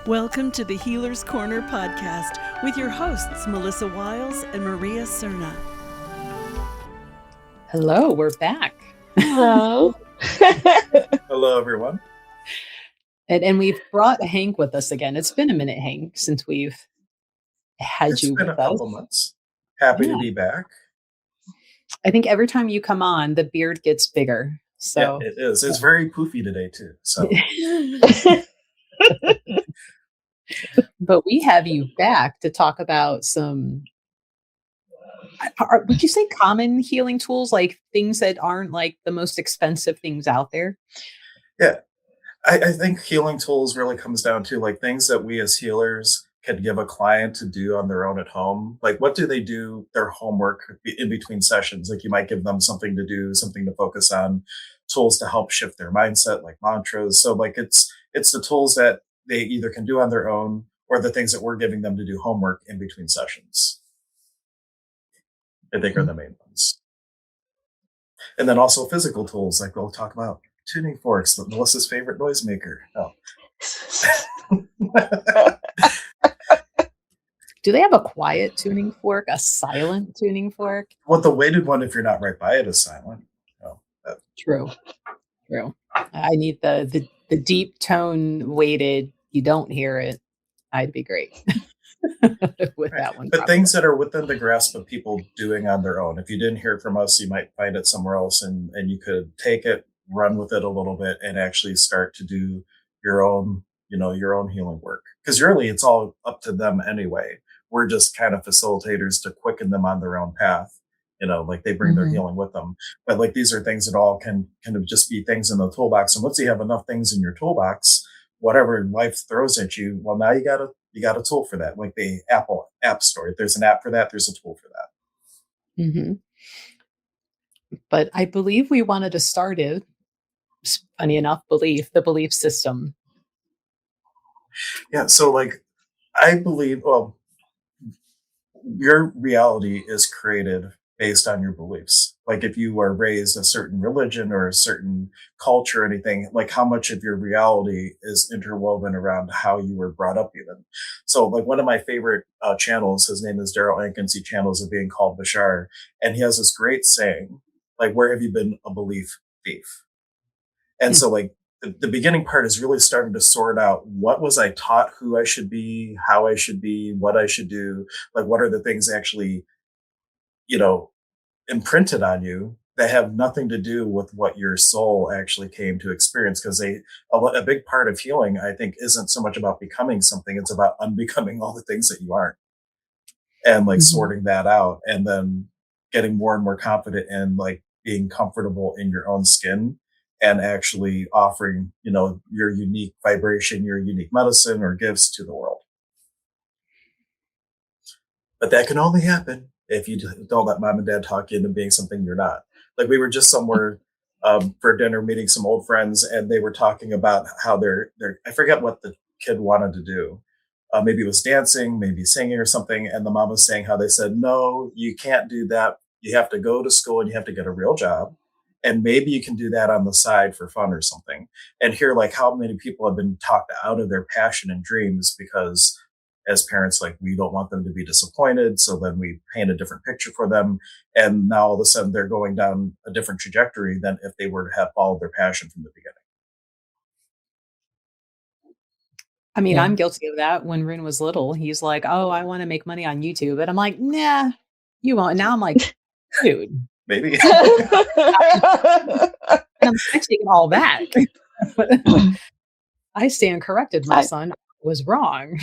Welcome to the Healer's Corner podcast with your hosts, Melissa Wiles and Maria Cerna. Hello, we're back. Hello. Hello, everyone. And we've brought Hank with us again. It's been a minute, Hank, since we've had you with us. It's been a couple months. Happy to be back. I think every time you come on, the beard gets bigger. So yeah, it is. It's very poofy today, too. So, but we have you back to talk about some, would you say common healing tools, like things that aren't like the most expensive things out there? Yeah. I think healing tools really comes down to like things that we as healers can give a client to do on their own at home. Like, what do they do their homework in between sessions? Like, you might give them something to do, something to focus on, tools to help shift their mindset, like mantras. So like it's the tools that they either can do on their own or the things that we're giving them to do homework in between sessions. I think are the main ones. And then also physical tools, like we'll talk about tuning forks, Melissa's favorite noisemaker. Oh. Do they have a quiet tuning fork, a silent tuning fork? Well, the weighted one, if you're not right by it, is silent. Oh, True. I need the deep tone weighted. You don't hear it. I'd be great with that one. But probably. Things that are within the grasp of people doing on their own. If you didn't hear it from us, you might find it somewhere else, and you could take it, run with it a little bit, and actually start to do your own healing work. Because really, it's all up to them anyway. We're just kind of facilitators to quicken them on their own path. Like they bring their healing with them. But like these are things that all can kind of just be things in the toolbox. And once you have enough things in your toolbox, whatever life throws at you, well, now you got a tool for that. Like the Apple App Store. If there's an app for that, there's a tool for that. Mm-hmm. But I believe we wanted to start it. Funny enough, the belief system. Yeah. So like, I believe, well, your reality is created based on your beliefs. Like if you are raised a certain religion or a certain culture or anything, like how much of your reality is interwoven around how you were brought up even. So like one of my favorite channels, his name is Daryl Ankins, he channels of being called Bashar. And he has this great saying, like, where have you been a belief thief? And so like the beginning part is really starting to sort out what was I taught, who I should be, how I should be, what I should do, like what are the things actually, imprinted on you that have nothing to do with what your soul actually came to experience. Because a big part of healing, I think, isn't so much about becoming something, it's about unbecoming all the things that you aren't. And like sorting that out and then getting more and more confident in like being comfortable in your own skin and actually offering, your unique vibration, your unique medicine or gifts to the world. But that can only happen if you don't let mom and dad talk you into being something you're not. Like we were just somewhere for dinner meeting some old friends, and they were talking about how they're I forget what the kid wanted to do. Maybe it was dancing, maybe singing or something. And the mom was saying how they said, no, you can't do that. You have to go to school and you have to get a real job. And maybe you can do that on the side for fun or something. And hear like how many people have been talked out of their passion and dreams because as parents, like we don't want them to be disappointed. So then we paint a different picture for them. And now all of a sudden they're going down a different trajectory than if they were to have followed their passion from the beginning. I mean, I'm guilty of that. When Rune was little, he's like, oh, I want to make money on YouTube. And I'm like, nah, you won't. Now I'm like, dude. Maybe. I'm taking all back. I stand corrected. My son was wrong.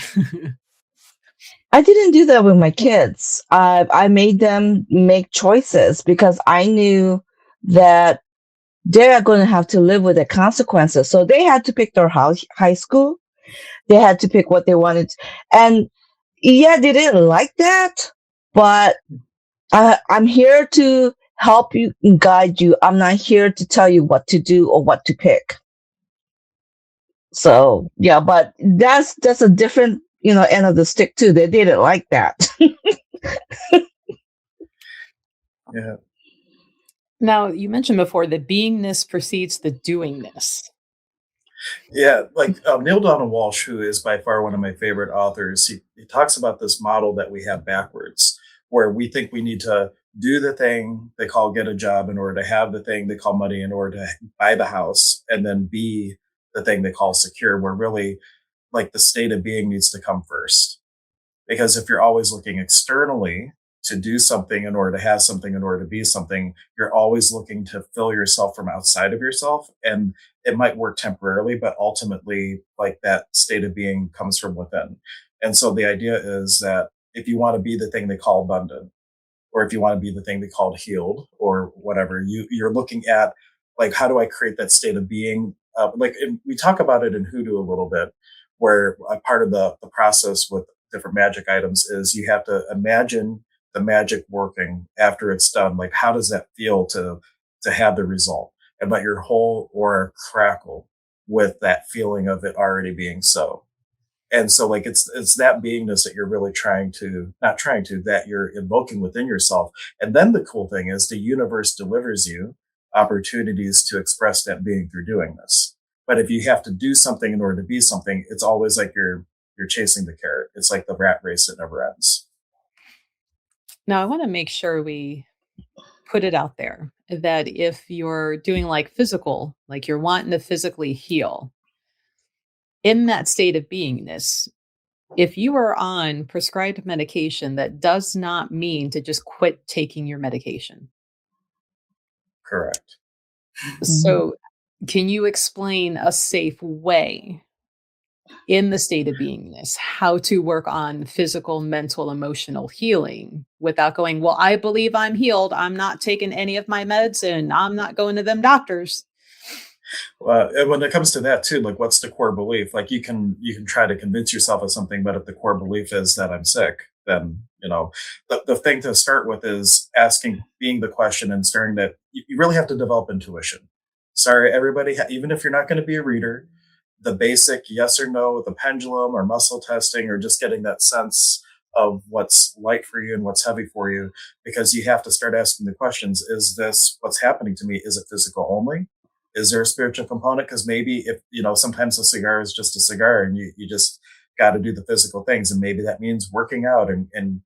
I didn't do that with my kids. I made them make choices because I knew that they are going to have to live with the consequences. So they had to pick their high school. They had to pick what they wanted. And yeah, they didn't like that, but I'm here to help you and guide you. I'm not here to tell you what to do or what to pick. So yeah, but that's a different, end of the stick too. They didn't like that. Yeah. Now, you mentioned before that beingness precedes the doingness. Yeah, like Neil Donald Walsh, who is by far one of my favorite authors, he talks about this model that we have backwards, where we think we need to do the thing they call get a job in order to have the thing they call money in order to buy the house, and then be the thing they call secure, where really like the state of being needs to come first. Because if you're always looking externally to do something in order to have something in order to be something, you're always looking to fill yourself from outside of yourself. And it might work temporarily, but ultimately, like that state of being comes from within. And so the idea is that if you want to be the thing they call abundant, or if you want to be the thing they called healed or whatever, you're looking at like, how do I create that state of being? We talk about it in Hoodoo a little bit, where a part of the process with different magic items is you have to imagine the magic working after it's done. Like, how does that feel to have the result, and let your whole aura crackle with that feeling of it already being so. And so like it's that beingness that you're really not trying to, that you're invoking within yourself. And then the cool thing is the universe delivers you opportunities to express that being through doing this. But if you have to do something in order to be something, it's always like you're chasing the carrot. It's like the rat race that never ends. Now, I want to make sure we put it out there that if you're doing like physical, like you're wanting to physically heal in that state of beingness, if you are on prescribed medication, that does not mean to just quit taking your medication. Correct. So, can you explain a safe way in the state of beingness how to work on physical, mental, emotional healing without going, well, I believe I'm healed. I'm not taking any of my meds and I'm not going to them doctors. And when it comes to that too, like what's the core belief? Like you can try to convince yourself of something, but if the core belief is that I'm sick, then the thing to start with is asking, being the question, and starting that you really have to develop intuition. Sorry, everybody, even if you're not going to be a reader, the basic yes or no with the pendulum or muscle testing, or just getting that sense of what's light for you and what's heavy for you, because you have to start asking the questions: is this what's happening to me? Is it physical only? Is there a spiritual component? Because maybe if sometimes a cigar is just a cigar, and you just got to do the physical things, and maybe that means working out and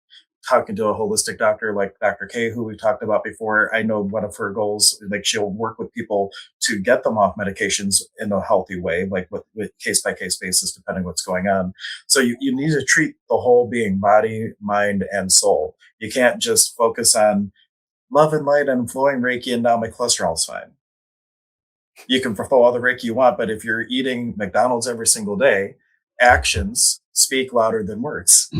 talking to a holistic doctor like Dr. K, who we talked about before. I know one of her goals, like she'll work with people to get them off medications in a healthy way, like with case by case basis, depending what's going on. So you need to treat the whole being, body, mind, and soul. You can't just focus on love and light and flowing Reiki and now my cholesterol's fine. You can throw all the Reiki you want, but if you're eating McDonald's every single day, actions speak louder than words.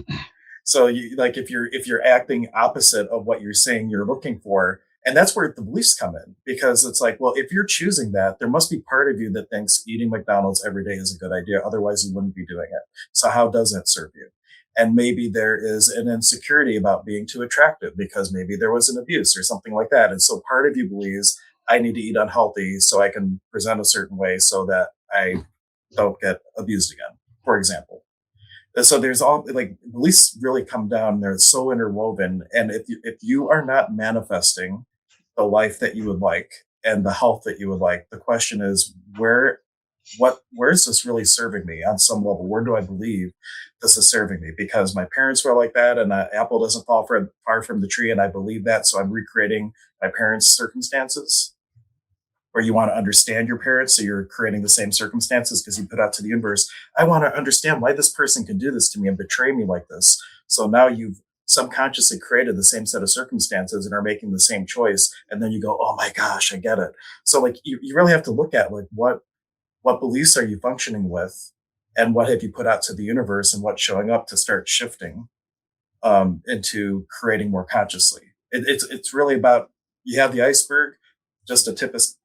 So if you're acting opposite of what you're saying you're looking for, and that's where the beliefs come in, because it's like, well, if you're choosing that, there must be part of you that thinks eating McDonald's every day is a good idea. Otherwise, you wouldn't be doing it. So how does that serve you? And maybe there is an insecurity about being too attractive because maybe there was an abuse or something like that. And so part of you believes I need to eat unhealthy so I can present a certain way so that I don't get abused again, for example. So there's all like beliefs really come down. They're so interwoven. And if you are not manifesting the life that you would like and the health that you would like, the question is where is this really serving me on some level? Where do I believe this is serving me? Because my parents were like that, and apple doesn't fall far from the tree, and I believe that, so I'm recreating my parents' circumstances. Or you want to understand your parents, so you're creating the same circumstances because you put out to the universe, I want to understand why this person can do this to me and betray me like this. So now you've subconsciously created the same set of circumstances and are making the same choice. And then you go, oh my gosh, I get it. So like you really have to look at like what beliefs are you functioning with, and what have you put out to the universe, and what's showing up to start shifting into creating more consciously. It's really about, you have the iceberg, just a tip is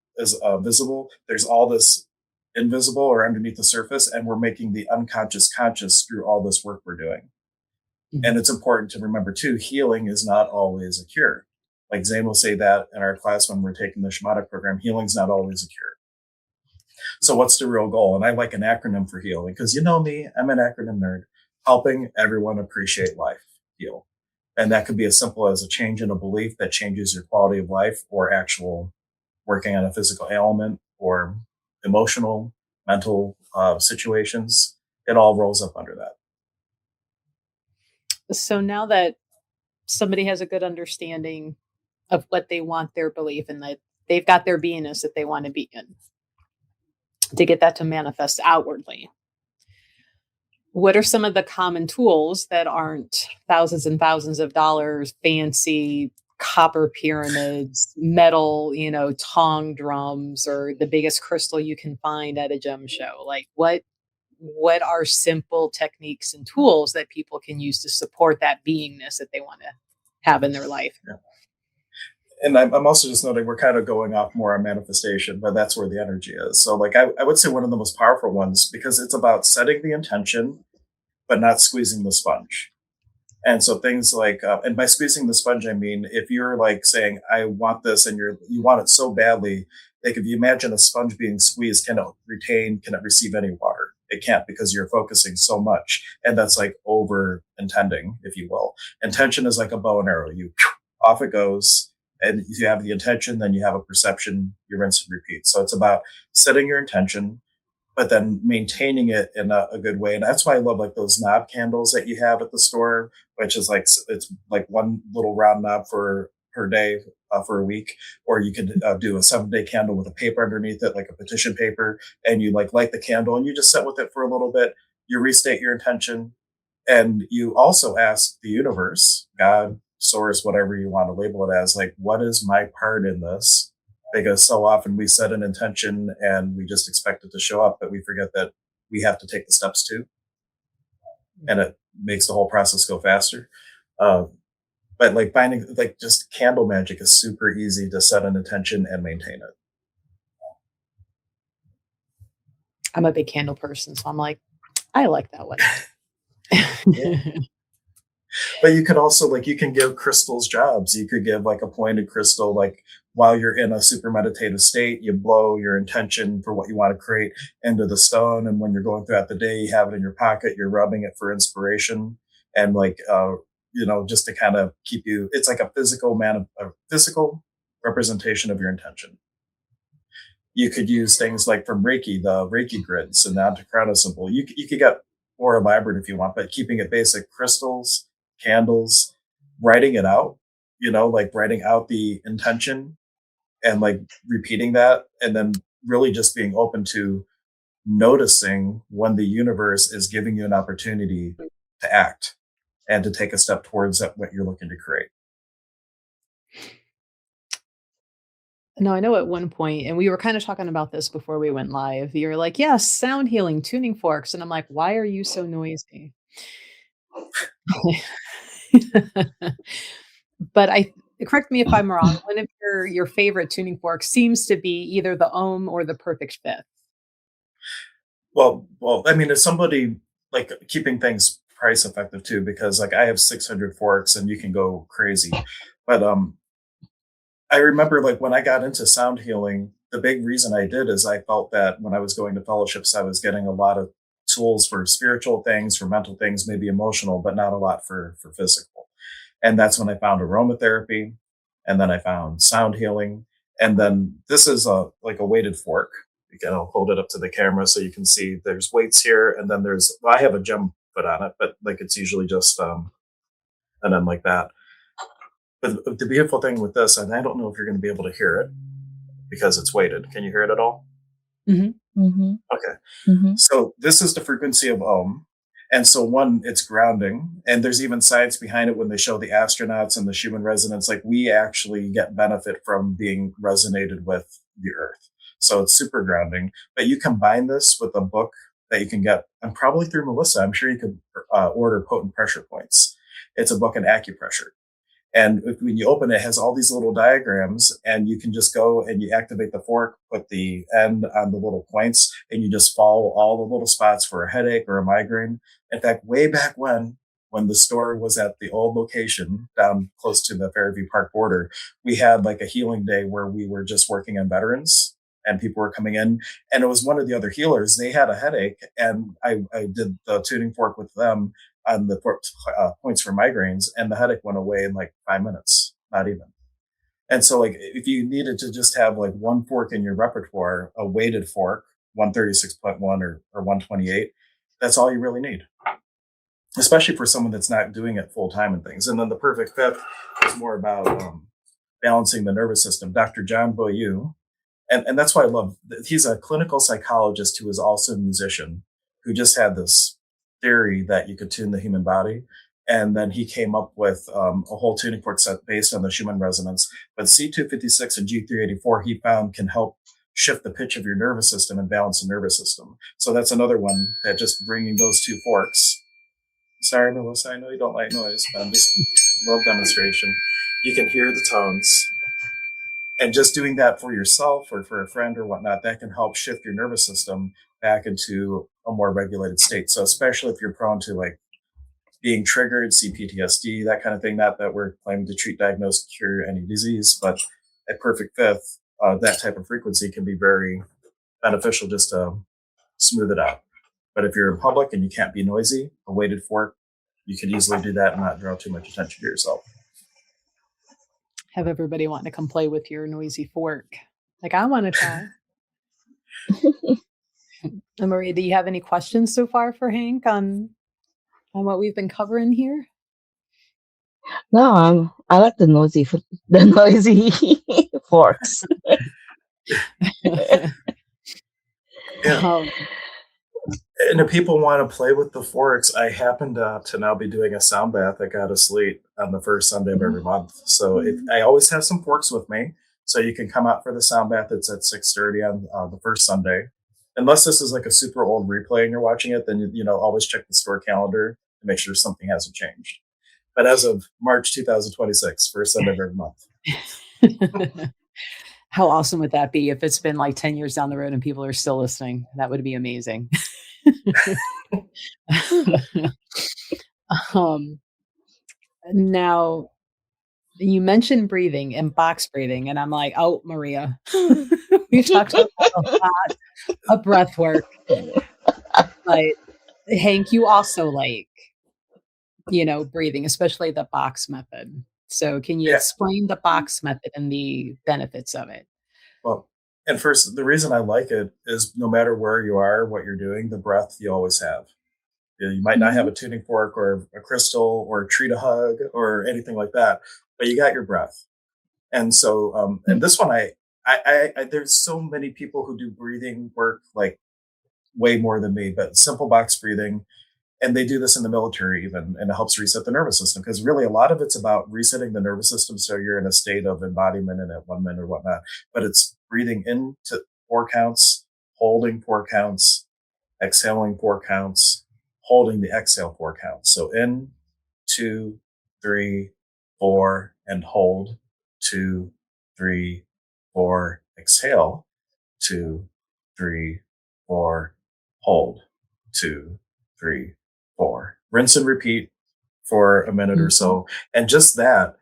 visible. There's all this invisible or underneath the surface, and we're making the unconscious conscious through all this work we're doing. Mm-hmm. And it's important to remember too, healing is not always a cure. Like Zane will say that in our class when we're taking the shamanic program, healing's not always a cure. So what's the real goal? And I like an acronym for healing because you know me, I'm an acronym nerd. Helping everyone appreciate life, heal. And that could be as simple as a change in a belief that changes your quality of life, or actual working on a physical ailment, or emotional, mental situations, it all rolls up under that. So now that somebody has a good understanding of what they want their belief and that they've got their beingness that they want to be in, to get that to manifest outwardly, what are some of the common tools that aren't thousands and thousands of dollars, fancy copper pyramids, metal, tong drums, or the biggest crystal you can find at a gem show? Like what are simple techniques and tools that people can use to support that beingness that they want to have in their life? Yeah. And I'm also just noting we're kind of going off more on manifestation, but that's where the energy is. So like I would say one of the most powerful ones, because it's about setting the intention, but not squeezing the sponge. And so things like, and by squeezing the sponge, I mean, if you're like saying, I want this and you want it so badly, like if you imagine a sponge being squeezed, can it receive any water? It can't, because you're focusing so much. And that's like over intending, if you will. Intention is like a bow and arrow. Off it goes. And if you have the intention, then you have a perception, you rinse and repeat. So it's about setting your intention, but then maintaining it in a good way. And that's why I love like those knob candles that you have at the store, which is like, it's like one little round knob per day for a week. Or you could do a 7-day candle with a paper underneath it, like a petition paper, and you like light the candle and you just sit with it for a little bit. You restate your intention, and you also ask the universe, God, source, whatever you want to label it as, like, what is my part in this? Because so often we set an intention and we just expect it to show up, but we forget that we have to take the steps too. And it makes the whole process go faster. But like finding, like, just candle magic is super easy to set an intention and maintain it. I'm a big candle person, so I'm like, I like that one. Yeah. But you could also, like, you can give crystals jobs. You could give like a pointed crystal, like while you're in a super meditative state, you blow your intention for what you want to create into the stone. And when you're going throughout the day, you have it in your pocket, you're rubbing it for inspiration. And like, just to kind of keep you, it's like a physical representation of your intention. You could use things like from Reiki, the Reiki grids, and down to Crown Symbol. You could get more elaborate if you want, but keeping it basic: crystals, candles, writing it out, like writing out the intention and like repeating that, and then really just being open to noticing when the universe is giving you an opportunity to act and to take a step towards what you're looking to create. No, I know at one point, and we were kind of talking about this before we went live. You're like, yes, sound healing, tuning forks. And I'm like, why are you so noisy? But correct me if I'm wrong. One of your favorite tuning forks seems to be either the ohm or the perfect fifth. Well, I mean, as somebody like keeping things price effective too, because like I have 600 forks and you can go crazy. But I remember like when I got into sound healing, the big reason I did is I felt that when I was going to fellowships, I was getting a lot of tools for spiritual things, for mental things, maybe emotional, but not a lot for physical. And that's when I found aromatherapy, and then I found sound healing. And then this is like a weighted fork. Again, I'll hold it up to the camera so you can see there's weights here. And then I have a gem put on it, but like it's usually just, and then like that. But the beautiful thing with this, and I don't know if you're going to be able to hear it because it's weighted. Can you hear it at all? Mm-hmm. Mm-hmm. Okay. Mm-hmm. So this is the frequency of Ohm. And so one, it's grounding. And there's even science behind it when they show the astronauts and the Schumann resonance, like we actually get benefit from being resonated with the earth. So it's super grounding. But you combine this with a book that you can get, and probably through Melissa, I'm sure you could order Potent Pressure Points. It's a book on acupressure. And when you open it, it has all these little diagrams, and you can just go and you activate the fork, put the end on the little points, and you just follow all the little spots for a headache or a migraine. In fact, way back when the store was at the old location down close to the Fairview Park border, we had like a healing day where we were just working on veterans and people were coming in. And it was one of the other healers. They had a headache, and I did the tuning fork with them on the points for migraines, and the headache went away in like 5 minutes, not even. And so like if you needed to just have like one fork in your repertoire, a weighted fork 136.1 or 128, that's all you really need, especially for someone that's not doing it full time and things. And then the perfect fifth is more about balancing the nervous system. Dr. John Boyu, and that's why I love, he's a clinical psychologist who is also a musician, who just had this theory that you could tune the human body. And then he came up with a whole tuning fork set based on the Schumann resonance. But C256 and G384, he found, can help shift the pitch of your nervous system and balance the nervous system. So that's another one that just bringing those two forks. Sorry, Melissa, I know you don't like noise, but I'm just love demonstration. You can hear the tones. And just doing that for yourself or for a friend or whatnot, that can help shift your nervous system back into a more regulated state. So especially if you're prone to like being triggered, CPTSD, that kind of thing, not that we're claiming to treat, diagnose, cure any disease, but a perfect fifth, that type of frequency can be very beneficial just to smooth it out. But if you're in public and you can't be noisy, a weighted fork, you can easily do that and not draw too much attention to yourself. Have everybody wanting to come play with your noisy fork. Like, I want to try. And Maria, do you have any questions so far for Hank on what we've been covering here? No, I like the noisy forks. Yeah. And if people want to play with the forks, I happen to now be doing a sound bath at God of Sleep on the first Sunday of every month. So I always have some forks with me. So you can come out for the sound bath. It's at 6:30 on the first Sunday. Unless this is like a super old replay and you're watching it, then always check the store calendar to make sure something hasn't changed. But as of March 2026, first Sunday of every month. How awesome would that be if it's been like 10 years down the road and people are still listening? That would be amazing. Now, you mentioned breathing and box breathing, and I'm like, oh, Maria, we talked about a lot of breath work. But Hank, you also like, breathing, especially the box method. So can you explain the box method and the benefits of it? Well, and first, the reason I like it is no matter where you are, what you're doing, the breath you always have. You might not have a tuning fork or a crystal or a tree to hug or anything like that, but you got your breath. And so, and this one, I there's so many people who do breathing work like way more than me, but simple box breathing. And they do this in the military even, and it helps reset the nervous system, because really a lot of it's about resetting the nervous system so you're in a state of embodiment and at 1 minute or whatnot. But it's breathing into 4 counts, holding 4 counts, exhaling 4 counts, holding the exhale 4 counts. So in, 2, 3, 4, and hold, 2, 3, 4, exhale, 2, 3, 4, hold, 2, 3, 4. Rinse and repeat for a minute or so. And just that,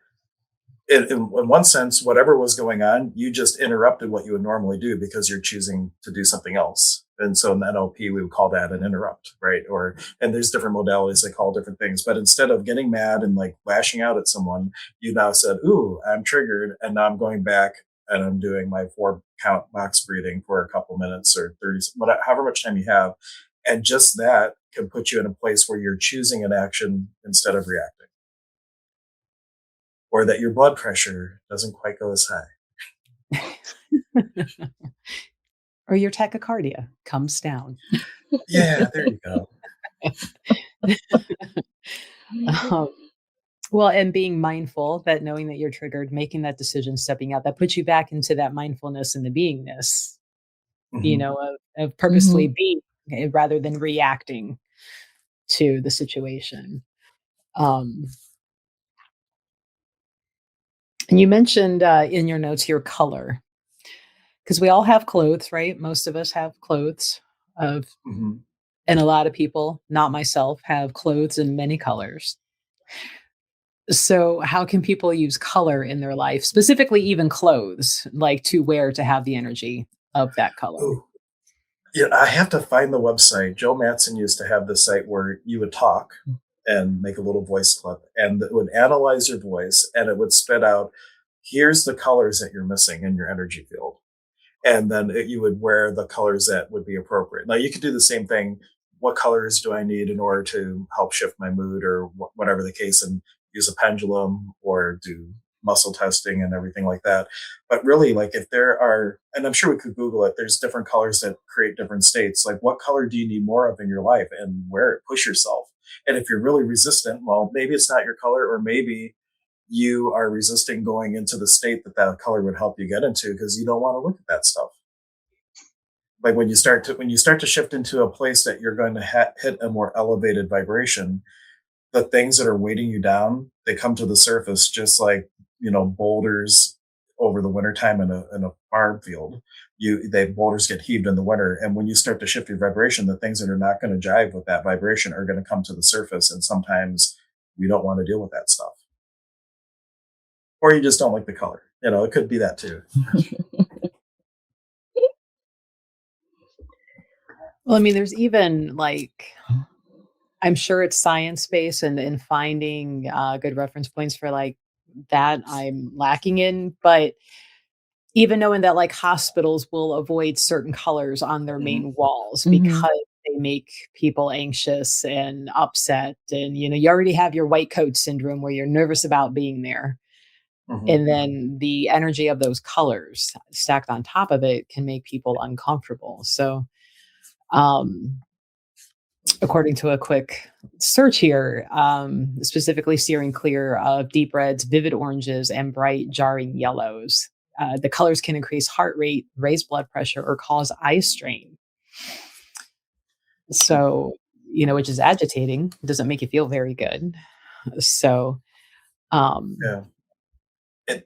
in one sense, whatever was going on, you just interrupted what you would normally do because you're choosing to do something else. And so in the NLP, we would call that an interrupt, right? And there's different modalities they call different things. But instead of getting mad and like lashing out at someone, you now said, ooh, I'm triggered. And now I'm going back and I'm doing my 4 count box breathing for a couple minutes or 30, however much time you have. And just that can put you in a place where you're choosing an action instead of reacting. Or that your blood pressure doesn't quite go as high. Or your tachycardia comes down. Yeah, there you go. Well, and being mindful, that knowing that you're triggered, making that decision, stepping out, that puts you back into that mindfulness and the beingness, of purposely being rather than reacting to the situation. And you mentioned in your notes here color, because we all have clothes, right? Most of us have clothes and a lot of people, not myself, have clothes in many colors. So how can people use color in their life, specifically even clothes, like to wear to have the energy of that color? Ooh. Yeah, I have to find the website. Joe Mattson used to have this site where you would talk and make a little voice clip, and it would analyze your voice and it would spit out, here's the colors that you're missing in your energy field. and then you would wear the colors that would be appropriate. Now you could do the same thing. What colors do I need in order to help shift my mood, or whatever the case, and use a pendulum or do muscle testing and everything like that. But really, like if there are, and I'm sure we could Google it, there's different colors that create different states. Like what color do you need more of in your life, and wear it, push yourself. And if you're really resistant, well, maybe it's not your color, or maybe you are resisting going into the state that that color would help you get into because you don't want to look at that stuff. Like when you start to shift into a place that you're going to hit a more elevated vibration, the things that are weighting you down, they come to the surface, just like, boulders over the wintertime in a farm field. They boulders get heaved in the winter. And when you start to shift your vibration, the things that are not going to jive with that vibration are going to come to the surface. And sometimes we don't want to deal with that stuff. Or you just don't like the color. It could be that too. Well, I mean, there's even like, I'm sure it's science based and in finding good reference points for like that I'm lacking in. But even knowing that like hospitals will avoid certain colors on their Mhm. main walls Mhm. because they make people anxious and upset. And, you already have your white coat syndrome where you're nervous about being there. Mhm. And then the energy of those colors stacked on top of it can make people uncomfortable. So, um, according to a quick search here, specifically steering clear of deep reds, vivid oranges, and bright, jarring yellows. The colors can increase heart rate, raise blood pressure, or cause eye strain. So, which is agitating, doesn't make you feel very good. So, um, Yeah.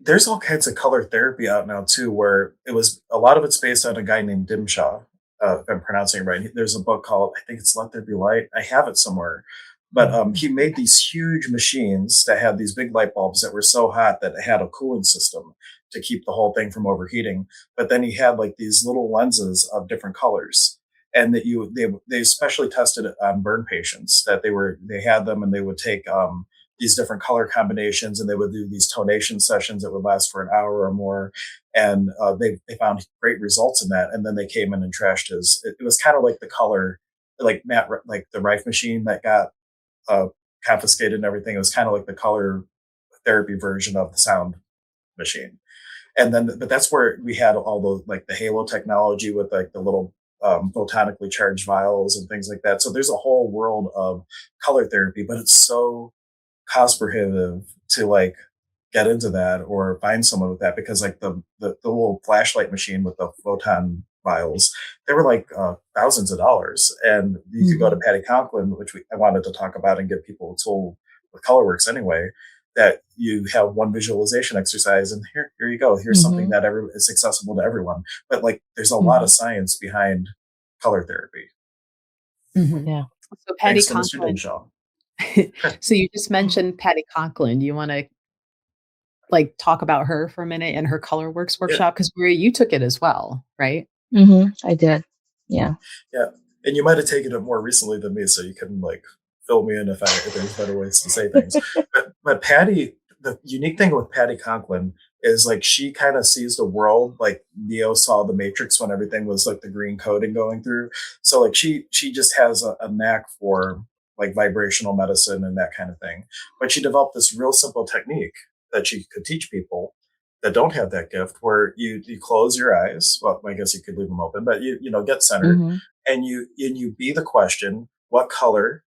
There's all kinds of color therapy out now too, where a lot of it's based on a guy named Dimshaw. If I'm pronouncing it right. There's a book called, I think it's Let There Be Light. I have it somewhere, but he made these huge machines that had these big light bulbs that were so hot that it had a cooling system to keep the whole thing from overheating. But then he had like these little lenses of different colors, and that they especially tested it on burn patients. That they had them, and they would take these different color combinations, and they would do these tonation sessions that would last for an hour or more. And they found great results in that. And then they came in and trashed it was kind of like the color, like like the Rife machine that got uh, confiscated and everything. It was kind of like the color therapy version of the sound machine. And then, but that's where we had all the, like the Halo technology with like the little photonically charged vials and things like that. So there's a whole world of color therapy, but it's so cost prohibitive to like get into that or find someone with that, because like the little flashlight machine with the photon vials, they were like thousands of dollars. And you could go to Patty Conklin, which I wanted to talk about and give people a tool with Colorworks anyway, that you have one visualization exercise, and here you go, here's something that is accessible to everyone. But like there's a lot of science behind color therapy. Yeah. So Patty Thanks to Mr. Conklin. Dinshaw. So you just mentioned Patty Conklin. Do you want to like talk about her for a minute and her Colorworks Yeah. workshop? Because Maria, you took it as well, right? I did. Yeah. Yeah, and you might have taken it more recently than me, so you can like fill me in if there's better ways to say things. But Patty, the unique thing with Patty Conklin is like she kind of sees the world like Neo saw the Matrix when everything was like the green coding going through. So like she just has a knack for like vibrational medicine and that kind of thing. But she developed this real simple technique that she could teach people that don't have that gift, where you close your eyes. Well, I guess you could leave them open, but you get centered, and you be the question: what color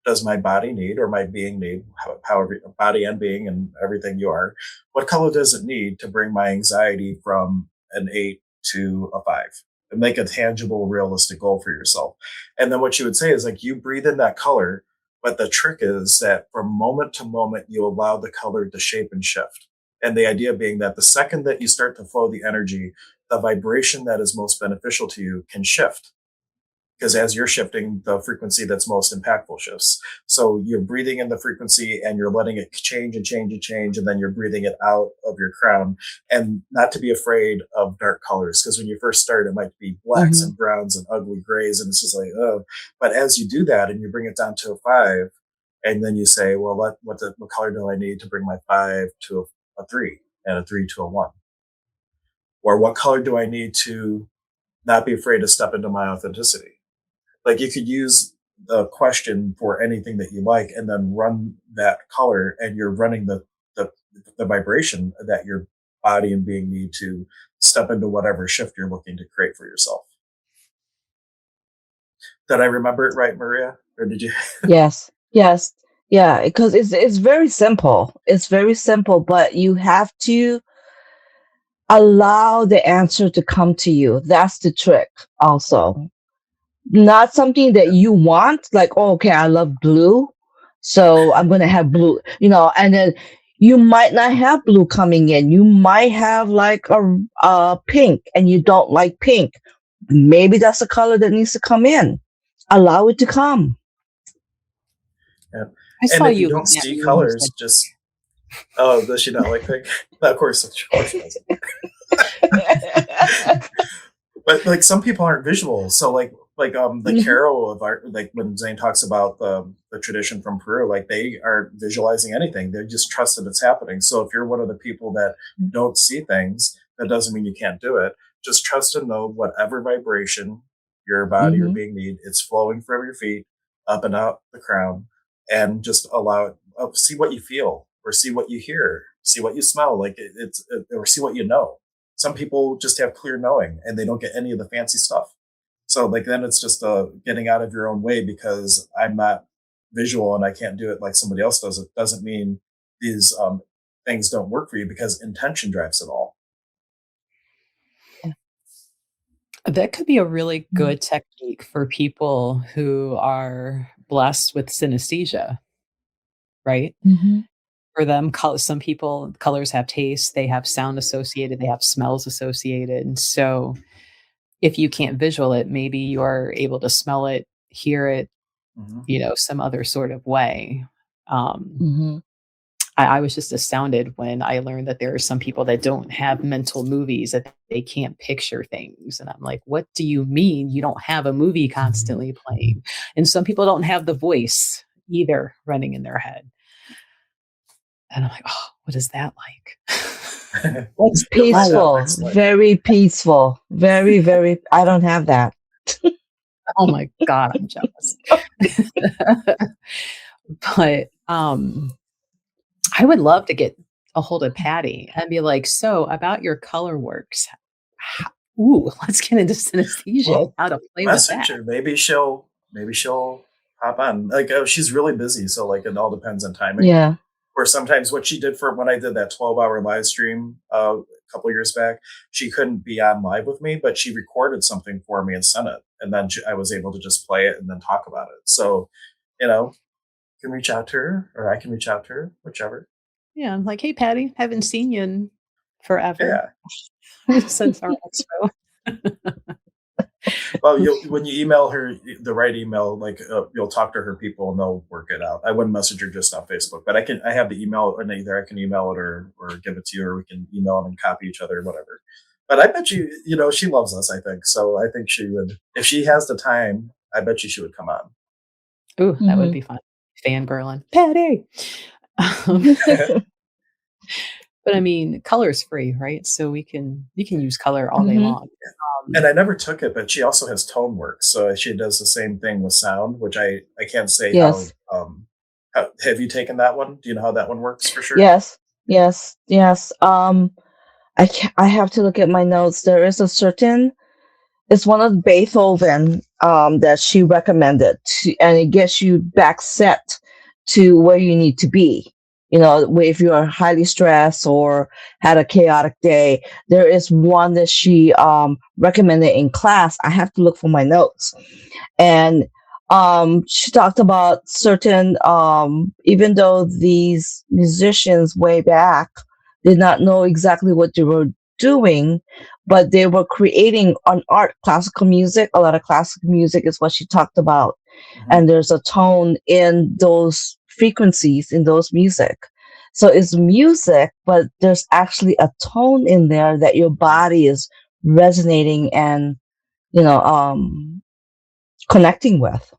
does my body need, or my being need? However, body and being and everything you are. What color does it need to bring my anxiety from an 8 to a 5? And make a tangible, realistic goal for yourself. And then what you would say is like you breathe in that color, but the trick is that from moment to moment you allow the color to shape and shift. And the idea being that the second that you start to flow the energy, the vibration that is most beneficial to you can shift. Because as you're shifting, the frequency that's most impactful shifts. So you're breathing in the frequency and you're letting it change and change and change. And then you're breathing it out of your crown. And not to be afraid of dark colors. Because when you first start, it might be blacks and browns and ugly grays. And it's just like, oh. But as you do that and you bring it down to a 5, and then you say, well, what color do I need to bring my 5 to a 3 and a 3 to a 1? Or what color do I need to not be afraid to step into my authenticity? Like you could use the question for anything that you like and then run that color, and you're running the, the vibration that your body and being need to step into whatever shift you're looking to create for yourself. Did I remember it right, Maria? Or did you? Yes, yes, yeah, because it's very simple. It's very simple, but you have to allow the answer to come to you. That's the trick, also. Not something that you want, like, oh, okay, I love blue, so I'm gonna have blue, and then you might not have blue coming in. You might have like a pink, and you don't like pink. Maybe that's a color that needs to come in. Allow it to come. Yeah. I And saw if you you don't looking at see me when you colors, said just does she not like pink? Of course she doesn't. But like some people aren't visual, so the Mhm. carol of art, like when Zane talks about the tradition from Peru, like they aren't visualizing anything; they just trust that it's happening. So if you're one of the people that don't see things, that doesn't mean you can't do it. Just trust and know whatever vibration your body or Mhm. being need, it's flowing from your feet up and out the crown, and just allow it. See what you feel, or see what you hear, see what you smell, or see what you know. Some people just have clear knowing and they don't get any of the fancy stuff. So like then it's just getting out of your own way, because I'm not visual and I can't do it like somebody else does. It doesn't mean these things don't work for you, because intention drives it all. that could be a really Mhm. good technique for people who are blessed with synesthesia, right? Mhm. For them, some people, colors have taste, they have sound associated, they have smells associated. And so if you can't visual it, maybe you're able to smell it, hear it, Mhm. some other sort of way. Um, Mhm. I was just astounded when I learned that there are some people that don't have mental movies, that they can't picture things. And I'm like, what do you mean you don't have a movie constantly playing? And some people don't have the voice either running in their head. And I'm like, oh, what is that like? What's You'll find that out Peaceful, next life. very peaceful, very, very. I don't have that. Oh my God, I'm jealous. But I would love to get a hold of Patty and be like, so about your color works. Ooh, let's get into synesthesia and Well, how to play with message that. her. Maybe she'll hop on. Like she's really busy, so like it all depends on timing. Yeah. Or sometimes what she did for when I did that 12-hour live stream a couple years back, she couldn't be on live with me, but she recorded something for me and sent it. And then I was able to just play it and then talk about it. So, you can reach out to her, or I can reach out to her, whichever. Yeah, I'm like, hey, Patty, haven't seen you in forever Yeah. since our expo. Well, when you email her the right email, like you'll talk to her people and they'll work it out. I wouldn't message her just on Facebook, but I have the email, and either I can email it or give it to you, or we can email and copy each other, whatever. But I bet she loves us. I think so. I think she would, if she has the time. I bet she would come on. Ooh, that would Mhm. be fun. Fangirling. Patty. Um, but I mean, color is free, right? So you can use color all day Mhm. long. And I never took it, but she also has tone work, so she does the same thing with sound, which I can't say how. Yes. Have you taken that one? Do you know how that one works for sure? Yes. Yes. Yes. I have to look at my notes. There is a certain. It's one of Beethoven that she recommended, and it gets you back set to where you need to be. If you are highly stressed or had a chaotic day, there is one that she recommended in class. I have to look for my notes, and she talked about certain. Even though these musicians way back did not know exactly what they were doing, but they were creating an art, classical music. A lot of classical music is what she talked about. Mhm. And there's a tone in those frequencies in those music. So it's music, but there's actually a tone in there that your body is resonating and, you know, connecting with.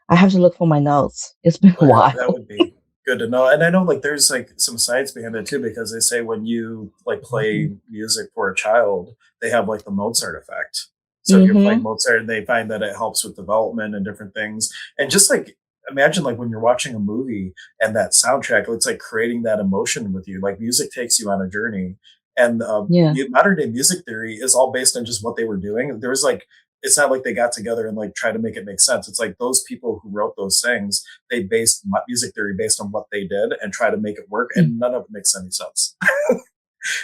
I have to look for my notes. It's been a Well, yeah, that while. would be. Good to know. And I know like there's like some science behind it too, because they say when you like play music for a child, they have like the Mozart effect. So if you're playing Mm-hmm. Mozart, they find that it helps with development and different things. And just like imagine like when you're watching a movie and that soundtrack, it's like creating that emotion with you. Like music takes you on a journey. And Yeah. modern day music theory is all based on just what they were doing. There was like, it's not like they got together and like try to make it make sense. It's like those people who wrote those things, they based music theory based on what they did and try to make it work, and none of it makes any sense.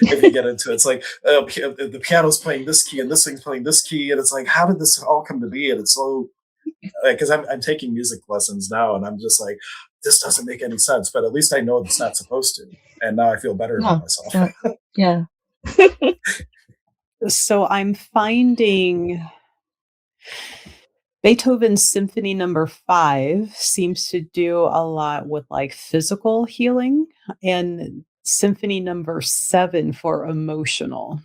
If you get into it, it's like the piano's playing this key and this thing's playing this key, and it's like, how did this all come to be? And it's so because I'm taking music lessons now, and I'm just like, this doesn't make any sense, but at least I know it's not supposed to, and now I feel better about No. myself. Yeah. So I'm finding Beethoven's Symphony Number 5 seems to do a lot with, like, physical healing, and Symphony Number 7 for emotional.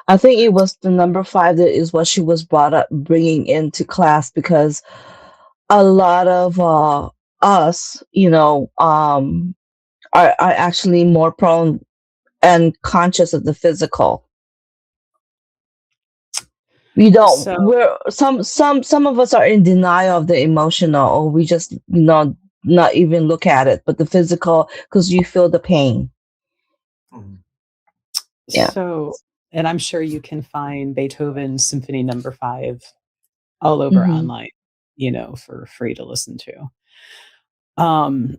I think it was the number 5 that is what she was brought up bringing into class, because a lot of us, are actually more prone and conscious of the physical. We don't. So We're some of us are in denial of the emotional, or we just not even look at it. But the physical, because you feel the pain. Mhm. Yeah. so and I'm sure you can find Beethoven's Symphony Number 5 all over Hmm. online, for free to listen to. Um,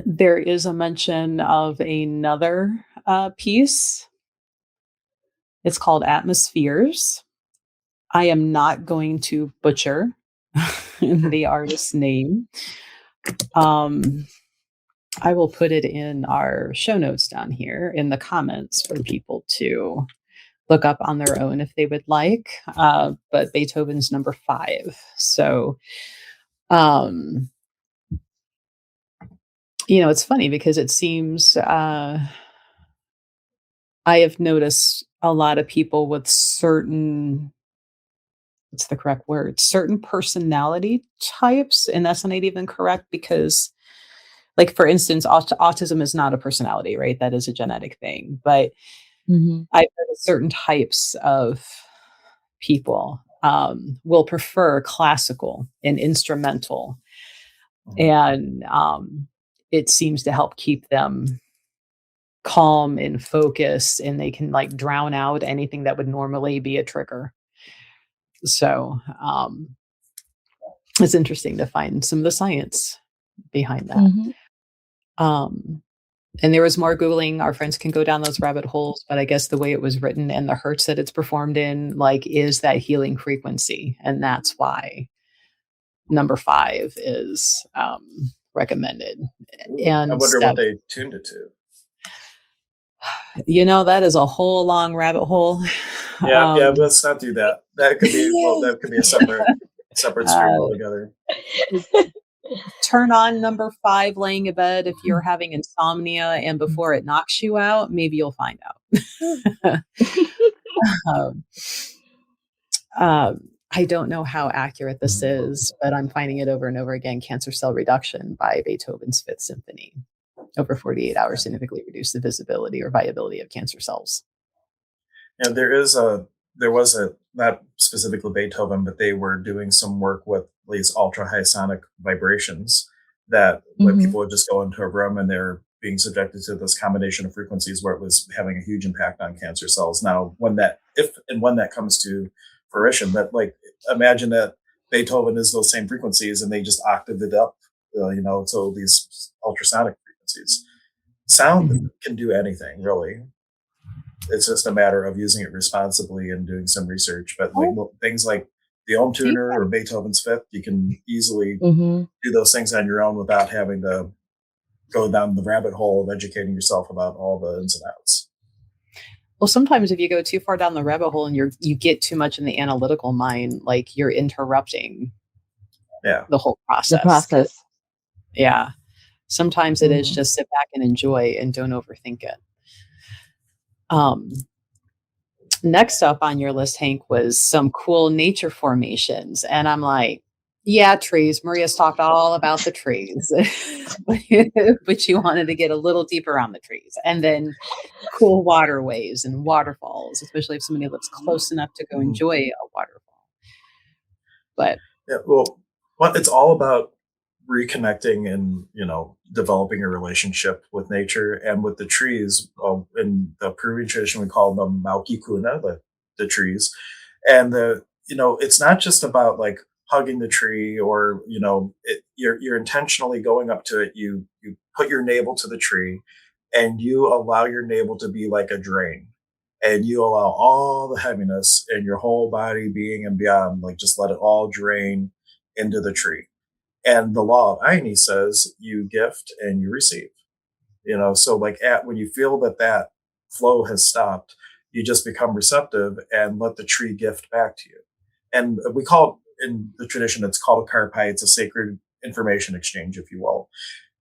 there is a mention of another piece. It's called Atmospheres. I am not going to butcher the artist's name. I will put it in our show notes down here in the comments for people to look up on their own if they would like. But Beethoven's Number 5. So, um, it's funny because it seems I have noticed a lot of people with certain, what's the correct word? Certain personality types, and that's not even correct because, like, for instance, autism is not a personality, right? That is a genetic thing. But Hmm. I've noticed certain types of people will prefer classical and instrumental, Mhm. and it seems to help keep them calm and focused, and they can like drown out anything that would normally be a trigger. So it's interesting to find some of the science behind that. Hmm. Um, and there was more Googling. Our friends can go down those rabbit holes, but I guess the way it was written and the hertz that it's performed in, like, is that healing frequency. And that's why number 5 is recommended. I And wonder what 7, they tuned it to. that is a whole long rabbit hole. Yeah, Um, let's not do that. That could be that could be a separate stream uh, altogether. turn on number 5 laying in bed if you're having insomnia, and before it knocks you out, maybe you'll find out. um, I don't know how accurate this is, but I'm finding it over and over again. Cancer cell reduction by Beethoven's Fifth Symphony. Over 48 hours significantly reduce the visibility or viability of cancer cells. And there was a not specifically Beethoven, but they were doing some work with these ultra high sonic vibrations that when Hmm. people would just go into a room and they're being subjected to this combination of frequencies where it was having a huge impact on cancer cells. Now, when that comes to fruition, that like imagine that Beethoven is those same frequencies and they just octaved it up, so these ultrasonic frequencies. Sound Mhm. can do anything, really. It's just a matter of using it responsibly and doing some research. But like Oh, things like the Ohm tuner feedback. or Beethoven's Fifth, you can easily Hmm. do those things on your own without having to go down the rabbit hole of educating yourself about all the ins and outs. Well, sometimes if you go too far down the rabbit hole and you get too much in the analytical mind, like, you're interrupting Yeah. the whole The process. process. Yeah. Sometimes it is Mm. just sit back and enjoy and don't overthink it. Um, Next up on your list, Hank, was some cool nature formations. And I'm like, Yeah, trees. Maria's talked all about the trees, but she wanted to get a little deeper on the trees, and then cool waterways and waterfalls, especially if somebody lives close enough to go Mhm. enjoy a waterfall. But Yeah, well, what it's all about reconnecting and developing a relationship with nature and with the trees. In the Peruvian tradition, we call them Mauki-kuna, the trees, and it's not just about like hugging the tree or you're intentionally going up to it. You put your navel to the tree, and you allow your navel to be like a drain. And you allow all the heaviness in your whole body, being and beyond, like just let it all drain into the tree. And the law of Ayni says you gift and you receive. So like at when you feel that flow has stopped, you just become receptive and let the tree gift back to you. And we call it, in the tradition, it's called a karpai. It's a sacred information exchange, if you will.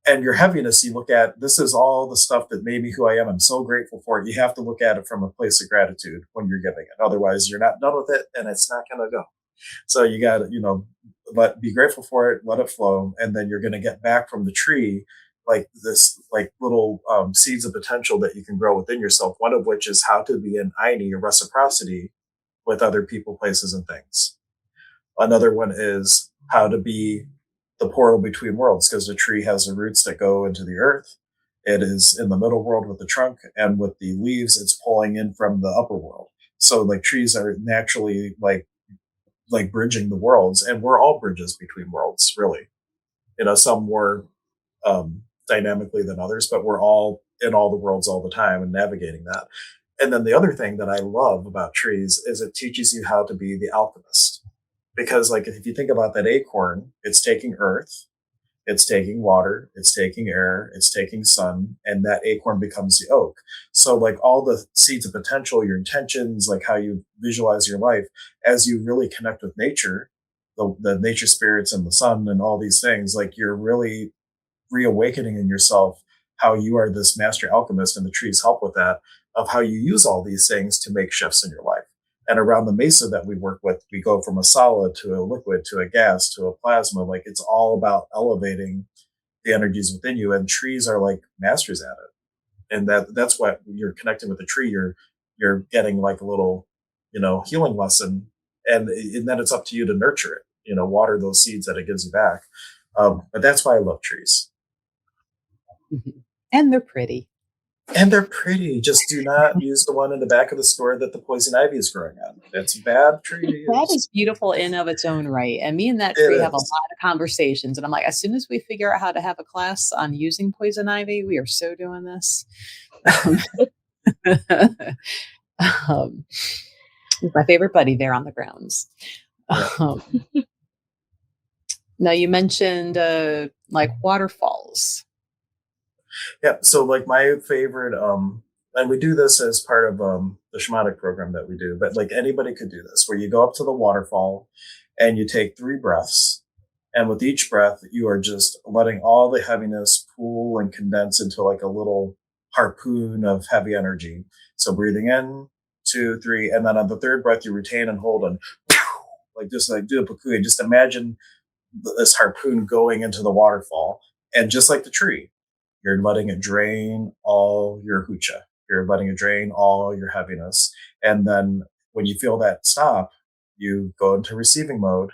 And your heaviness, you look at, this is all the stuff that made me who I am. I'm so grateful for it. You have to look at it from a place of gratitude when you're giving it. Otherwise, you're not done with it, and it's not going to go. So you got to, be grateful for it, let it flow, and then you're going to get back from the tree like this, like little seeds of potential that you can grow within yourself. One of which is how to be an Aini, or reciprocity, with other people, places, and things. Another one is how to be the portal between worlds, because the tree has the roots that go into the earth. It is in the middle world with the trunk, and with the leaves, it's pulling in from the upper world. So like trees are naturally like bridging the worlds, and we're all bridges between worlds, really. Some more dynamically than others, but we're all in all the worlds all the time and navigating that. And then the other thing that I love about trees is it teaches you how to be the alchemist. Because like if you think about that acorn, it's taking earth, it's taking water, it's taking air, it's taking sun, and that acorn becomes the oak. So, like all the seeds of potential, your intentions, like how you visualize your life, as you really connect with nature, the nature spirits and the sun and all these things, like you're really reawakening in yourself how you are this master alchemist, and the trees help with that, of how you use all these things to make shifts in your life. And around the mesa that we work with, we go from a solid to a liquid to a gas to a plasma. Like it's all about elevating the energies within you, and trees are like masters at it. And that's what you're connecting with the tree. You're getting like a little, healing lesson, and then it's up to you to nurture it. Water those seeds that it gives you back. But that's why I love trees. mhm. And they're pretty. And they're pretty. Just do not use the one in the back of the store that the poison ivy is growing on. It's a bad tree to That use. is beautiful in of its own right. And me and that It tree have a lot is. of conversations. And I'm like, as soon as we figure out how to have a class on using poison ivy, we are so doing this. Um, um, he's my favorite buddy there on the grounds. Yeah. Um, now you mentioned like waterfalls. Yeah. So like my favorite, and we do this as part of the shamanic program that we do, but like anybody could do this, where you go up to the waterfall and you take 3 breaths. And with each breath, you are just letting all the heaviness pool and condense into like a little harpoon of heavy energy. So breathing in, 2, 3, and then on the third breath, you retain and hold, and like just like do a pakuya. Just imagine this harpoon going into the waterfall, and just like the tree, you're letting it drain all your hucha. You're letting it drain all your heaviness. And then when you feel that stop, you go into receiving mode,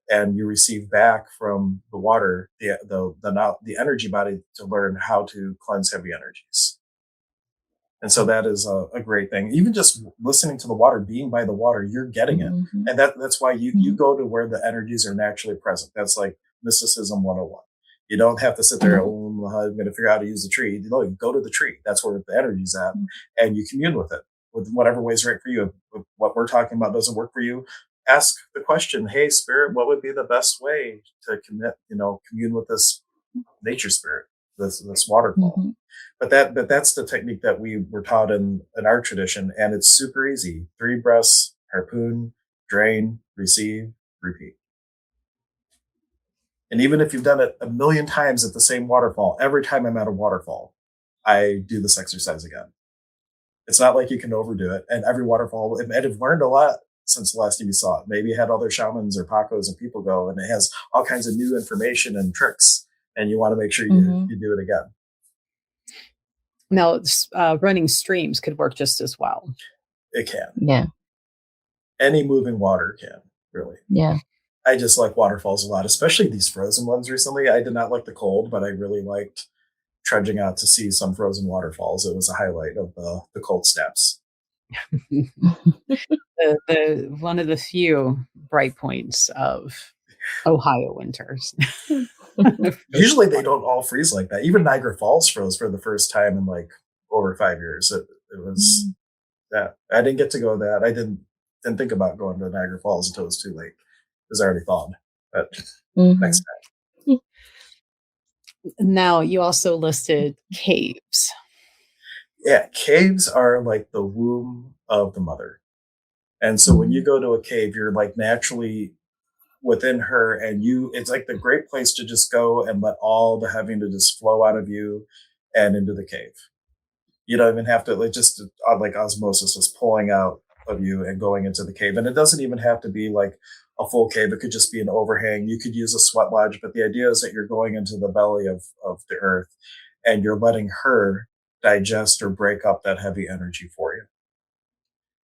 and you receive back from the water the energy body to learn how to cleanse heavy energies. And so that is a great thing. Even just listening to the water, being by the water, you're getting it. Mhm. And that's why you Mhm. go to where the energies are naturally present. That's like mysticism 101. You don't have to sit there, Mhm. oh, I'm going to figure out how to use the tree. No, you go to the tree. That's where the energy's at. And you commune with it with whatever way is right for you. If what we're talking about doesn't work for you, ask the question, hey, spirit, what would be the best way to commune with this nature spirit, this waterfall? Mhm. But that's the technique that we were taught in our tradition, and it's super easy. 3 breaths, harpoon, drain, receive, repeat. And even if you've done it a million times at the same waterfall, every time I'm at a waterfall, I do this exercise again. It's not like you can overdo it. And every waterfall, and I've learned a lot since the last time you saw it. Maybe you had other shamans or pacos and people go, and it has all kinds of new information and tricks, and you want to make sure you do it again. Now, running streams could work just as well. It can. Yeah. Any moving water can, really. Yeah. I just like waterfalls a lot, especially these frozen ones recently. I did not like the cold, but I really liked trudging out to see some frozen waterfalls. It was a highlight of the cold snaps. the one of the few bright points of Ohio winters. Usually they don't all freeze like that. Even Niagara Falls froze for the first time in like over 5 years. It was that I didn't get to go that. I didn't think about going to Niagara Falls until it was too late. It was already thawed. But next time. Now you also listed caves. Yeah, caves are like the womb of the mother. And so when you go to a cave, you're like naturally within her, and it's like the great place to just go and let all the heaviness to just flow out of you and into the cave. You don't even have to like just like osmosis just pulling out of you and going into the cave. And it doesn't even have to be like a full cave. It could just be an overhang. You could use a sweat lodge, but the idea is that you're going into the belly of the earth and you're letting her digest or break up that heavy energy for you.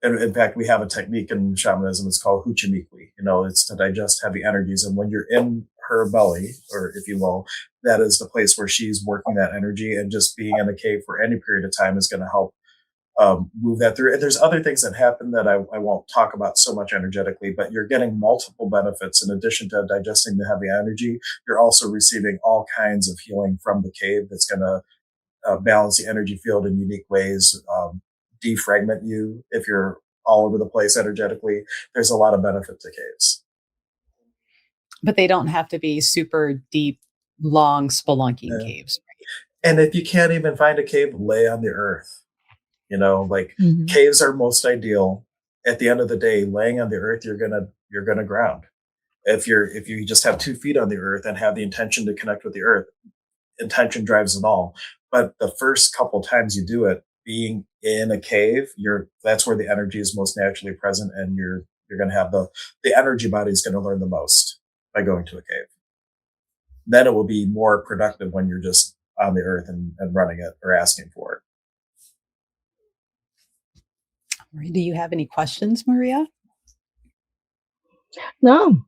And in fact, we have a technique in shamanism. It's called huchimikwi. It's to digest heavy energies. And when you're in her belly, or if you will, that is the place where she's working that energy, and just being in a cave for any period of time is going to help move that through. And there's other things that happen that I won't talk about so much energetically, but you're getting multiple benefits. In addition to digesting the heavy energy, you're also receiving all kinds of healing from the cave that's going to balance the energy field in unique ways, defragment you if you're all over the place energetically. There's a lot of benefit to caves. But they don't have to be super deep, long spelunking caves. Right? And if you can't even find a cave, lay on the earth. Caves are most ideal. At the end of the day, laying on the earth, you're gonna ground. If you just have 2 feet on the earth and have the intention to connect with the earth, intention drives it all. But the first couple times you do it, being in a cave, that's where the energy is most naturally present, and you're going to have the energy body is going to learn the most by going to a cave. Then it will be more productive when you're just on the earth and running it or asking for it. Do you have any questions, Maria? No,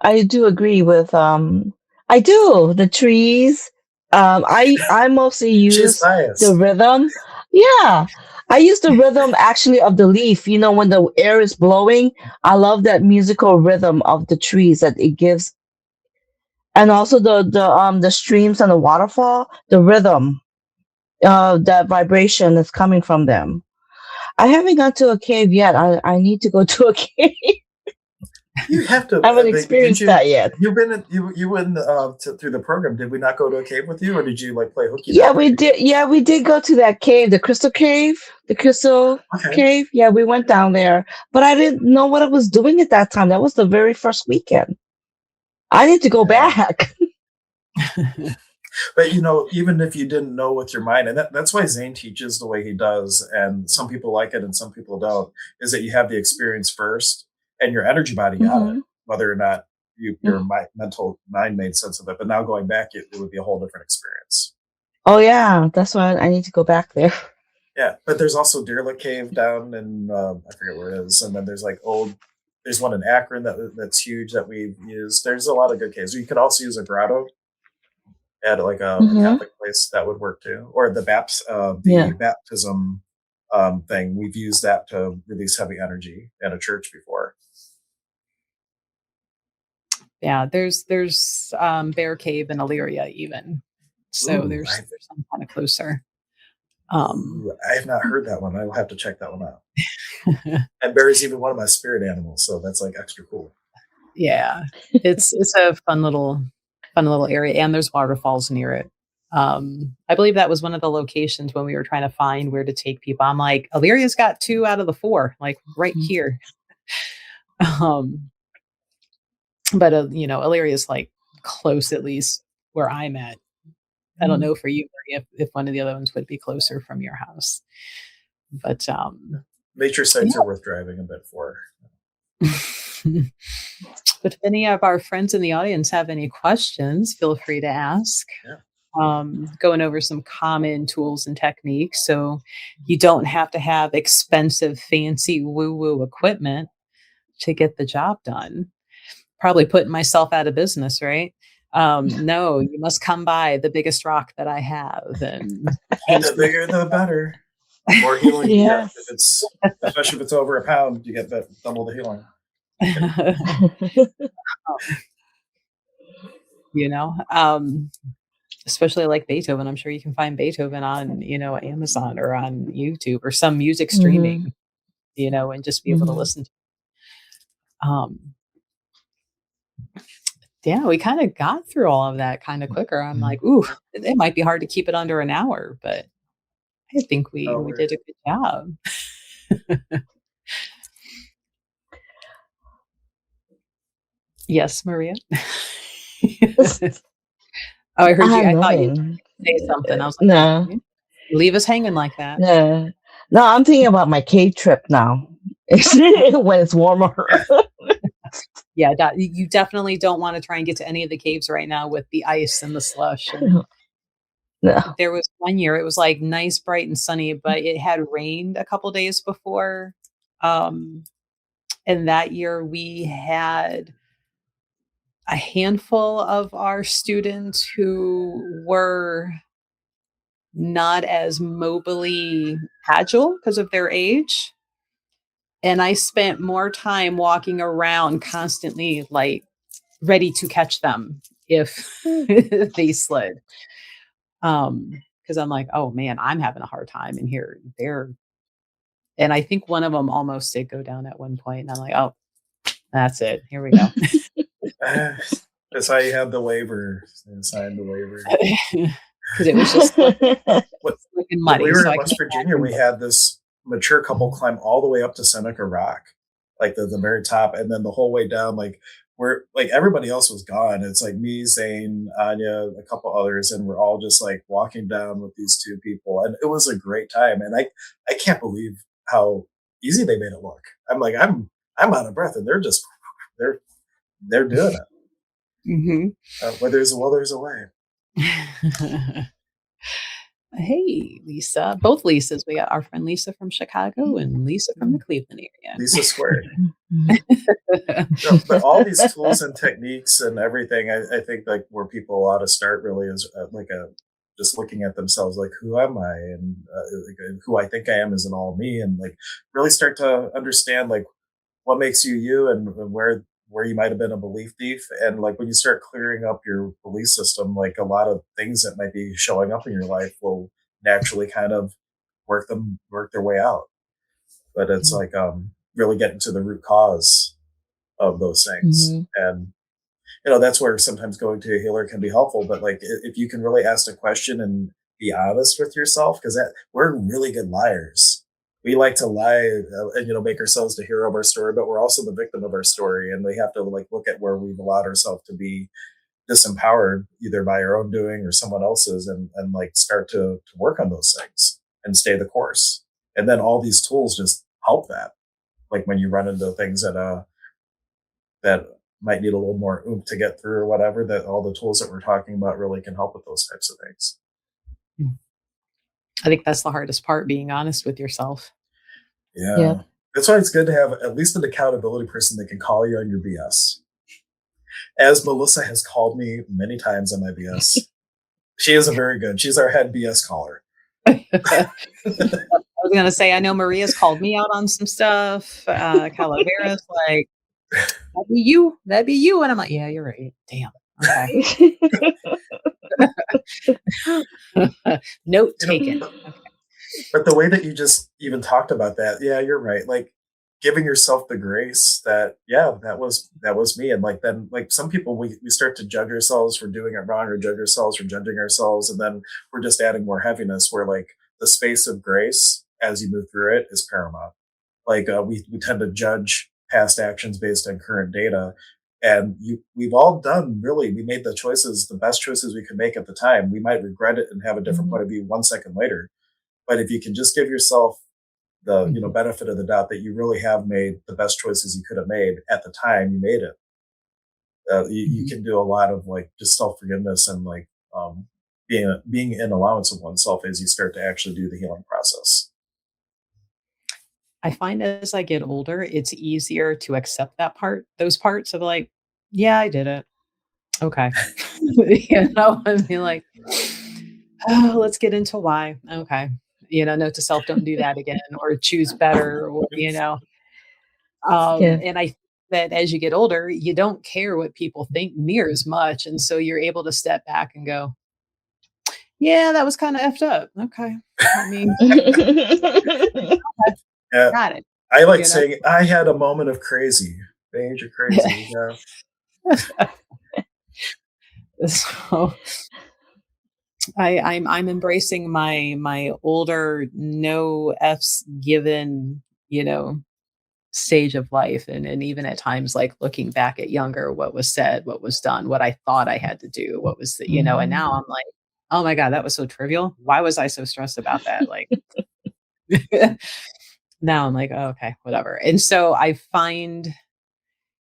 I do agree with I do the trees. I mostly use the rhythm. Yeah, I use the rhythm actually of the leaf. When the air is blowing, I love that musical rhythm of the trees that it gives, and also the streams and the waterfall, the rhythm, that vibration is coming from them. I haven't gone to a cave yet. I need to go to a cave. You have to. I haven't experienced that yet. You went through the program. Did we not go to a cave with you, or did you like play hooky? Yeah, we did. Yeah, we did go to that cave, the Crystal Cave, Cave. Yeah, we went down there, but I didn't know what I was doing at that time. That was the very first weekend. I need to go back. But even if you didn't know with your mind, and that's why Zane teaches the way he does, and some people like it and some people don't, is that you have the experience first, and your energy body got it, whether or not your mental mind made sense of it. But now going back, it would be a whole different experience. Oh yeah, that's why I need to go back there. Yeah, but there's also Deerla Cave down in I forget where it is, and then there's there's one in Akron that's huge that we've used. There's a lot of good caves. You could also use a grotto at like a Catholic place. That would work too, or the baptism thing. We've used that to release heavy energy at a church before. Yeah, there's Bear Cave in Illyria even. So there's some kind of closer. I have not heard that one. I will have to check that one out. And bear is even one of my spirit animals, so that's like extra cool. Yeah, it's a fun little area, and there's waterfalls near it. I believe that was one of the locations when we were trying to find where to take people. I'm like, Illyria's got 2 out of the 4, like right here. But Illyria's like close, at least where I'm at. I don't know for you, Maria, if one of the other ones would be closer from your house. But nature sites are worth driving a bit for. But if any of our friends in the audience have any questions, feel free to ask. Yeah. Going over some common tools and techniques. So you don't have to have expensive, fancy woo-woo equipment to get the job done. Probably putting myself out of business, right? No, you must come by the biggest rock that I have and The bigger, the better. More healing you get. Yes. Especially if it's over a pound, you get double the healing. you know, especially like Beethoven. I'm sure you can find Beethoven on, Amazon or on YouTube or some music Mhm. streaming, and just be able to Mhm. listen to. Yeah, we kind of got through all of that kind of quicker. I'm like, ooh, it might be hard to keep it under an hour, but I think we did a good job. Yes, Maria. Oh, I heard you. have I thought you nothing. say something. I was like, No, "You leave us hanging like that." no, no. I'm thinking about my cave trip now. When it's warmer. Yeah, you definitely don't want to try and get to any of the caves right now with the ice and the slush. And No. there was one year, it was like nice, bright, and sunny, but it had rained a couple days before. And that year we had a handful of our students who were not as mobily agile because of their age. And I spent more time walking around constantly, like ready to catch them if they slid. Because I'm like, oh man, I'm having a hard time in here. And I think one of them almost did go down at one point, and I'm like, oh, that's it. Here we go. That's how you have the waiver. Sign the waiver. Because it was just looking muddy. When we were so in West Virginia, we had this mature couple climb all the way up to Seneca Rock, like the very top, and then the whole way down, like we're like everybody else was gone. It's like me, Zane, Anya, a couple others, and we're all just like walking down with these two people, and it was a great time. And I can't believe how easy they made it look. I'm like I'm out of breath, and they're doing it. Mm-hmm. Where there's a will, there's a way. Hey, Lisa. Both Lisas. We got our friend Lisa from Chicago and Lisa from the Cleveland area. Lisa squared. No, but all these tools and techniques and everything, I think like where people ought to start really is just looking at themselves, like who am I, and like, who I think I am isn't all me, and like really start to understand like what makes you you, and where you might have been a belief thief, and like when you start clearing up your belief system, like a lot of things that might be showing up in your life will naturally kind of work their way out. But it's like really getting to the root cause of those things. And that's where sometimes going to a healer can be helpful, but like if you can really ask a question and be honest with yourself, because we're really good liars. We like to lie and make ourselves the hero of our story, but we're also the victim of our story, and we have to like look at where we've allowed ourselves to be disempowered either by our own doing or someone else's, and like start to work on those things and stay the course. And then all these tools just help that, like when you run into things that might need a little more oomph to get through or whatever, that all the tools that we're talking about really can help with those types of things. I think that's the hardest part, being honest with yourself. Yeah. Yep. That's why it's good to have at least an accountability person that can call you on your BS. As Melissa has called me many times on my BS. She is she's our head BS caller. I was going to say, I know Maria's called me out on some stuff. Calavera's like, that'd be you. And I'm like, yeah, you're right. Damn. Okay. Note taken. Okay. But the way that you just even talked about that, yeah, you're right. Like giving yourself the grace that, yeah, that was me. And like, then like some people, we start to judge ourselves for doing it wrong, or judge ourselves for judging ourselves. And then we're just adding more heaviness, where like the space of grace as you move through it is paramount. Like we tend to judge past actions based on current data. And we've all we made the best choices we could make at the time. We might regret it and have a different point of view 1 second later. But if you can just give yourself the benefit of the doubt that you really have made the best choices you could have made at the time you made it. You can do a lot of like just self forgiveness and like being in allowance of oneself as you start to actually do the healing process. I find as I get older, it's easier to accept those parts of like, yeah, I did it. Okay. I mean, like, oh, let's get into why. Okay. Note to self, don't do that again, or choose better, or, Yeah. and I think that as you get older, you don't care what people think near as much. And so you're able to step back and go, yeah, that was kind of effed up. Okay. I mean, Yeah, got it. I like You know? saying I had a moment of crazy, major crazy. Yeah. So I'm embracing my older no F's given, stage of life. And even at times like looking back at younger, what was said, what was done, what I thought I had to do, what was and now I'm like, oh my God, that was so trivial. Why was I so stressed about that? Like now I'm like, oh, okay, whatever. And so I find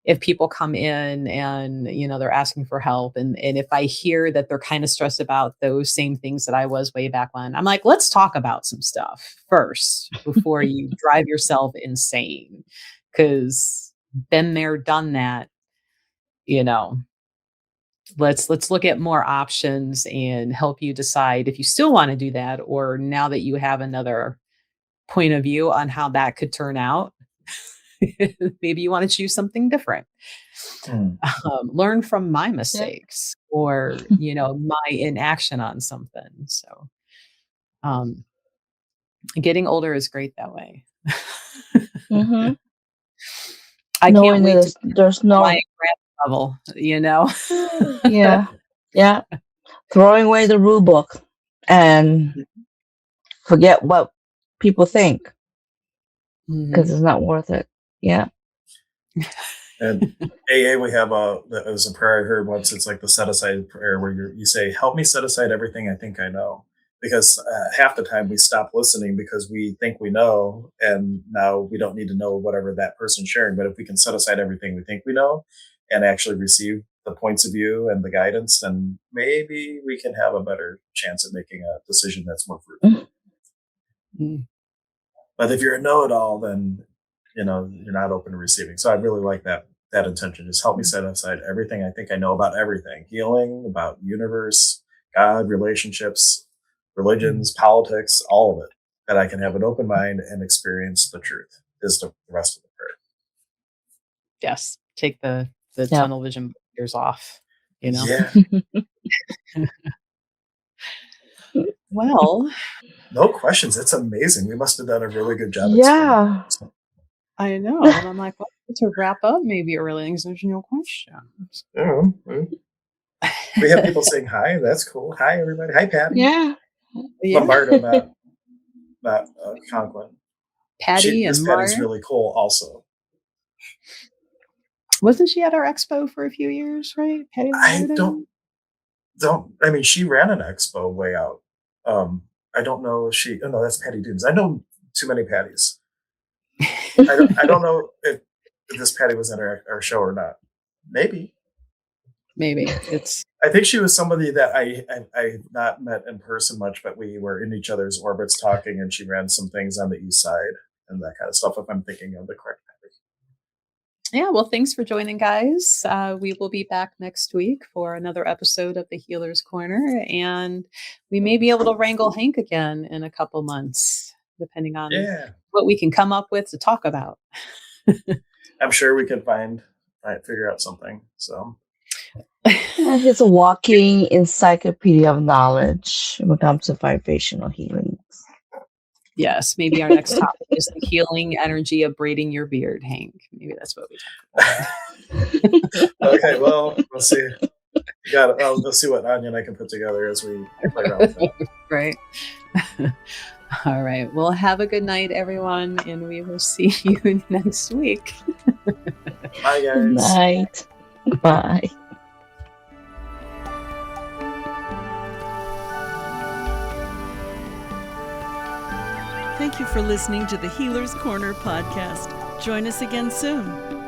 if people come in and they're asking for help, and if I hear that they're kind of stressed about those same things that I was way back when, I'm like, let's talk about some stuff first before you drive yourself insane, because been there, done that. you know let's look at more options and help you decide if you still want to do that, or now that you have another point of view on how that could turn out, maybe you want to choose something different. Hmm. Learn from my mistakes, or my inaction on something. So um getting older is great that way. Mm-hmm. I can't Knowing wait that to there's my no, grant level. yeah, yeah, throwing away the rule book and forget what people think because Mhm. it's not worth it. Yeah. And AA, we have that was a prayer I heard once. It's like the set aside prayer where you say, "Help me set aside everything I think I know," because half the time we stop listening because we think we know, and now we don't need to know whatever that person's sharing. But if we can set aside everything we think we know, and actually receive the points of view and the guidance, then maybe we can have a better chance at making a decision that's more fruitful. Mm. But if you're a know-it-all, then you're not open to receiving. So I really like that intention. Just help me set aside everything I think I know about everything: healing, about universe, God, relationships, religions, politics, all of it. That I can have an open mind and experience the truth. Is the rest of the prayer. Yes, take the Yeah. tunnel vision blinders off. Yeah, Well, no questions. It's amazing. We must have done a really good job explaining. Yeah. I know, and I'm like, well, to wrap up maybe early because there's no questions. We have people saying hi. That's cool. Hi, everybody. Hi, Patty. Yeah. Yeah, Lombardo, not Conklin. Patty and Miss Patty's Mark. really cool. Also, Wasn't she at our expo for a few years, right? Patty I Lombardo? don't. I mean, she ran an expo way out. I don't know if she. Oh no, that's Patty Dooms. I know too many Patties. I don't know if this Patty was at our show or not. Maybe. Maybe it's I think she was somebody that I not met in person much, but we were in each other's orbits talking, and she ran some things on the east side and that kind of stuff. If I'm thinking of the correct Patty. yeah. Well, thanks for joining, guys. We will be back next week for another episode of the Healer's Corner, and we may be able to wrangle Hank again in a couple months, depending on Yeah, what we can come up with to talk about. I'm sure we can figure out something. So. He's a walking encyclopedia of knowledge when it comes to vibrational healing. Yes, maybe our next topic is the healing energy of braiding your beard, Hank. Maybe that's what we talk about. Okay, well, we'll see. We'll see what Anya and I can put together as we play around with that. Right. All right. Well, have a good night, everyone, and we will see you next week. Bye, guys. Good night. Bye. Thank you for listening to the Healer's Corner podcast. Join us again soon.